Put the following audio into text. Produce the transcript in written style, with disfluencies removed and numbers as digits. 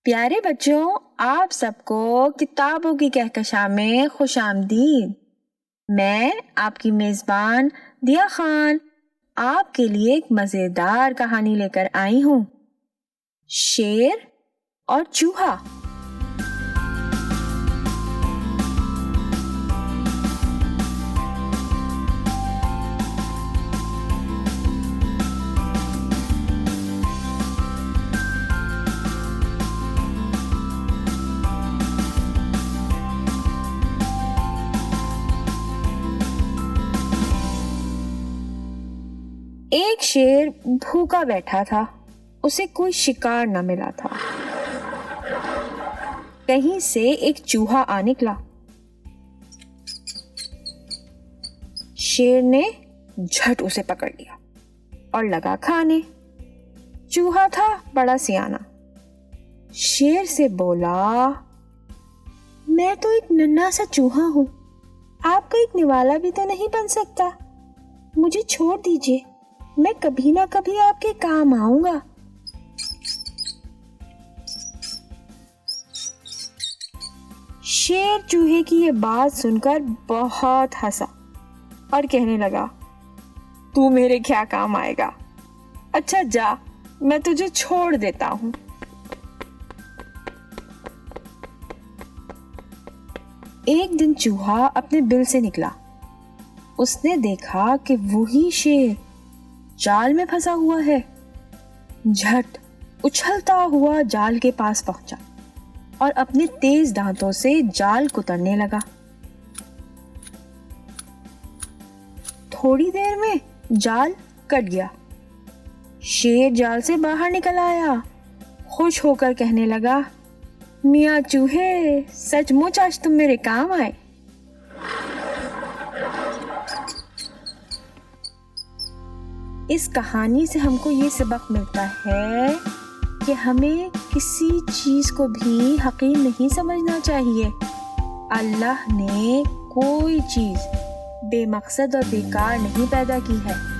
پیارے بچوں، آپ سب کو کتابوں کی کہکشاں میں خوش آمدید۔ میں آپ کی میزبان دیا خان آپ کے لیے ایک مزیدار کہانی لے کر آئی ہوں، شیر اور چوہا۔ ایک شیر بھوکا بیٹھا تھا، اسے کوئی شکار نہ ملا تھا۔ کہیں سے ایک چوہا آ نکلا۔ شیر نے جھٹ اسے پکڑ لیا اور لگا کھانے۔ چوہا تھا بڑا سیانا، شیر سے بولا، میں تو ایک ننھا سا چوہا ہوں، آپ کا ایک نوالا بھی تو نہیں بن سکتا، مجھے چھوڑ دیجیے، میں کبھی نہ کبھی آپ کے کام آؤں گا۔ شیر چوہے کی یہ بات سن کر بہت ہنسا اور کہنے لگا، تو میرے کیا کام آئے گا؟ اچھا جا، میں تجھے چھوڑ دیتا ہوں۔ ایک دن چوہا اپنے بل سے نکلا۔ اس نے دیکھا کہ وہی شیر جال میں پھنسا ہوا ہے۔ جھٹ اچھلتا ہوا جال کے پاس پہنچا اور اپنے تیز دانتوں سے جال کترنے لگا۔ تھوڑی دیر میں جال کٹ گیا۔ شیر جال سے باہر نکل آیا، خوش ہو کر کہنے لگا، میاں چوہے، سچ مچ آج تم میرے کام آئے۔ اس کہانی سے ہم کو یہ سبق ملتا ہے کہ ہمیں کسی چیز کو بھی حقیر نہیں سمجھنا چاہیے۔ اللہ نے کوئی چیز بے مقصد اور بیکار نہیں پیدا کی ہے۔